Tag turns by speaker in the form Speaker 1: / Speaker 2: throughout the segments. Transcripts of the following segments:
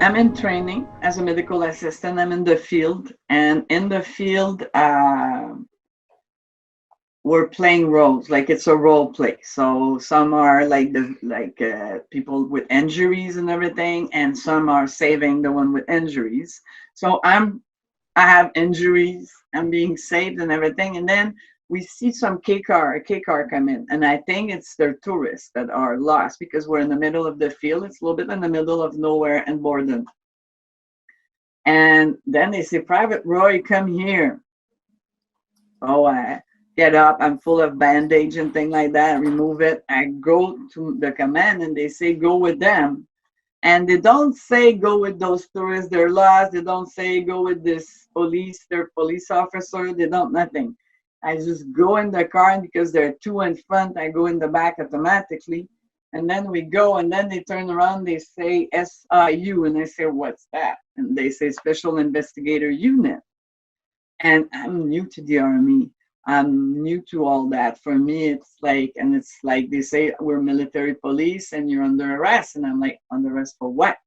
Speaker 1: I'm in training as a medical assistant. I'm in the field, and in the field, we're playing roles. Like it's a role play. So some are like people with injuries and everything, and some are saving the one with injuries. So I have injuries. I'm being saved and everything, and then we see some K car come in, and I think it's their tourists that are lost because we're in the middle of the field. It's a little bit in the middle of nowhere and Borden. And then they say, Private Roy, come here. Oh, I get up. I'm full of bandage and thing like that. I remove it. I go to the command and they say, go with them. And they don't say go with those tourists. They're lost. They don't say go with this police. They're police officer. They don't nothing. I just go in the car, and because there are two in front, I go in the back automatically. And then we go, and then they turn around, they say SIU, and I say, what's that? And they say Special Investigator Unit. And I'm new to the army. I'm new to all that. For me, it's like they say we're military police and you're under arrest. And I'm like, under arrest for what?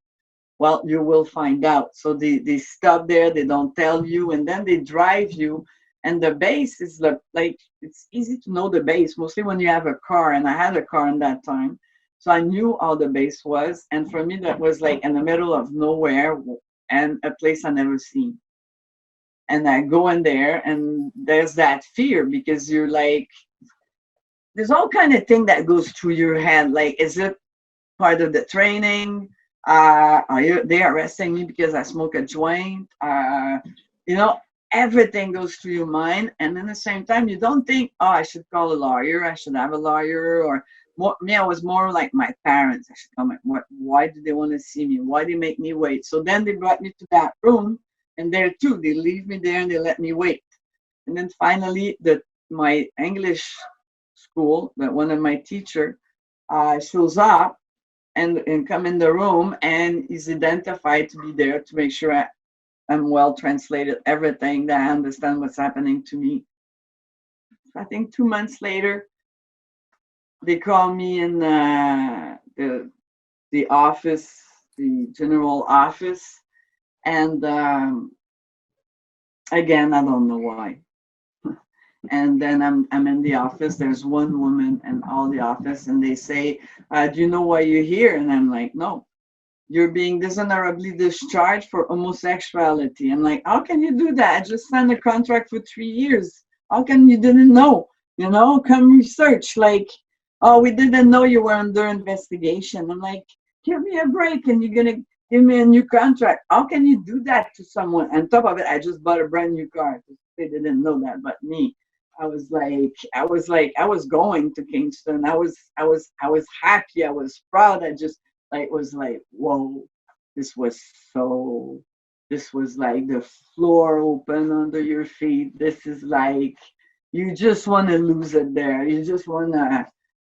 Speaker 1: Well, you will find out. So they stop there, they don't tell you, and then they drive you. And the base is like it's easy to know the base, mostly when you have a car. And I had a car in that time. So I knew how the base was. And for me, that was like in the middle of nowhere and a place I never seen. And I go in there, and there's that fear because you're like, there's all kind of thing that goes through your head. Like, is it part of the training? They arresting me because I smoke a joint? You know, everything goes through your mind, and at the same time, you don't think, oh, I should call a lawyer. I should have a lawyer, or more, me. I was more like my parents. I should come. What? Why do they want to see me? Why they make me wait? So then they brought me to that room, and there too, they leave me there and they let me wait. And then finally, my English school, that one of my teacher, shows up and come in the room and is identified to be there to make sure I'm well translated, everything, that I understand what's happening to me. I think 2 months later, they call me in the office, the general office, and again, I don't know why. And then I'm in the office. There's one woman in all the office, and they say, "Do you know why you're here?" And I'm like, "No, you're being dishonorably discharged for homosexuality." I'm like, "How can you do that? I just signed a contract for 3 years. How come you didn't know? You know, come research." Like, "Oh, we didn't know you were under investigation." I'm like, "Give me a break, and you're gonna give me a new contract. How can you do that to someone?" On top of it, I just bought a brand new car. They didn't know that, but me. I was going to Kingston. I was happy. I was proud. I just like was like, whoa, this was so. This was like the floor open under your feet. This is like you just want to lose it there. You just want to.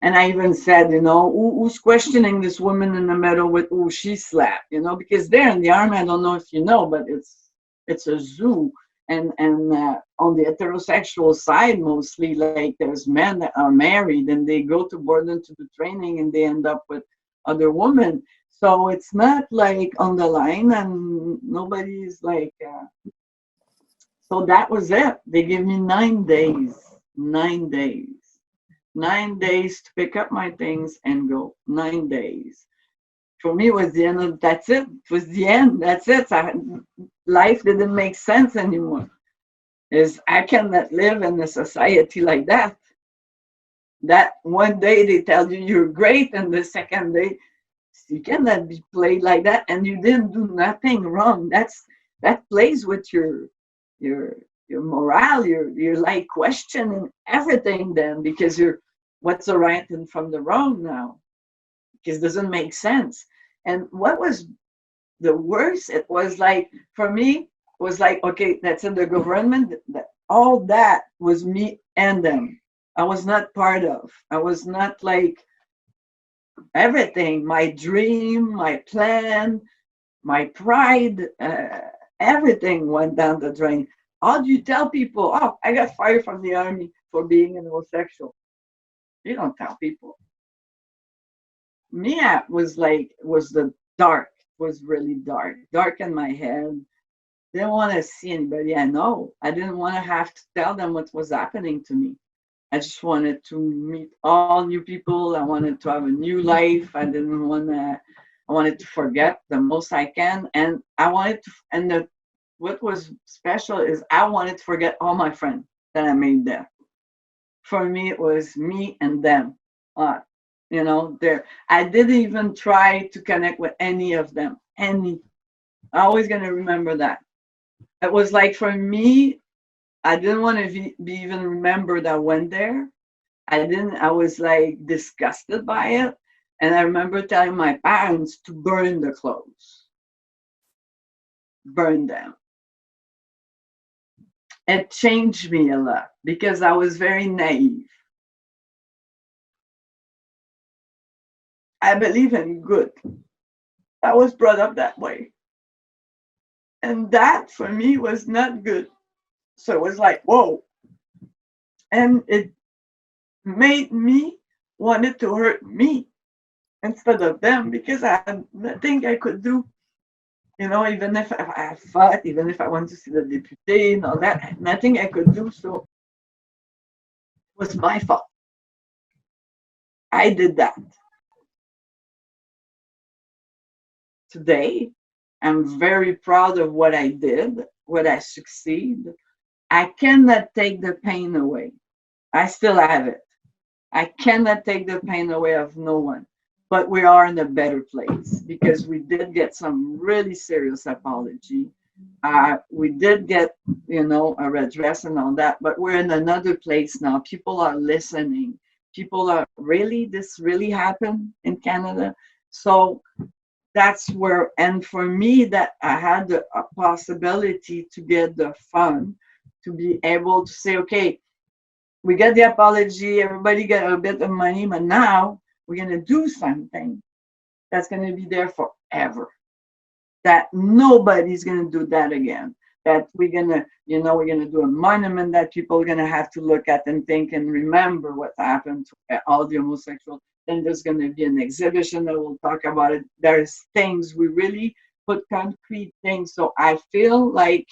Speaker 1: And I even said, who's questioning this woman in the middle with who she slapped, because there in the army, I don't know if you know, but it's a zoo, and on the heterosexual side, mostly, like there's men that are married and they go to Borden to do training and they end up with other women. So it's not like on the line, and nobody's like. So that was it. They gave me 9 days, 9 days, 9 days to pick up my things and go. 9 days. For me, it was the end of that's it. It was the end. That's it. Life didn't make sense anymore. Is I cannot live in a society like that. That one day they tell you you're great, and the second day you cannot be played like that, and you didn't do nothing wrong. That plays with your your morale. You're like questioning everything then because you're what's the right and from the wrong now because it doesn't make sense. And what was the worst? It was like for me was like okay, that's in the government. All that was me and them. I was not part of. I was not like everything. My dream, my plan, my pride, everything went down the drain. How do you tell people, oh, I got fired from the army for being an homosexual? You don't tell people. Mia was the dark. was really dark in my head. Didn't want to see anybody I know. I didn't want to have to tell them what was happening to me. I just wanted to meet all new people. I wanted to have a new life. I didn't want to. I wanted to forget the most I can, and I wanted to. And what was special is I wanted to forget all my friends that I made there. For me, it was me and them. Uh, there. I didn't even try to connect with any of them. Any. I'm always gonna remember that. It was like for me, I didn't want to be even remembered I went there. I didn't, I was like disgusted by it. And I remember telling my parents to burn the clothes, burn them. It changed me a lot because I was very naive. I believe in good. I was brought up that way. And that for me was not good. So it was like, whoa. And it made me wanted to hurt me instead of them because I had nothing I could do. Even if I fought, even if I wanted to see the deputy and all that, nothing I could do. So it was my fault. I did that. Today, I'm very proud of what I did, what I succeed. I cannot take the pain away. I still have it. I cannot take the pain away of no one. But we are in a better place because we did get some really serious apology. We did get, a redress and all that, but we're in another place now. People are listening. People are really, this really happened in Canada. So that's where, and for me, that I had a possibility to get the fund to be able to say, okay, we got the apology, everybody got a bit of money, but now we're going to do something that's going to be there forever. That nobody's going to do that again. That we're going to, we're going to do a monument that people are going to have to look at and think and remember what happened to all the homosexuals. Then there's going to be an exhibition that will talk about it. There's things, we really put concrete things. So I feel like,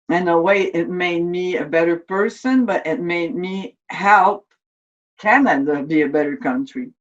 Speaker 1: in a way, it made me a better person, but it made me help Canada be a better country.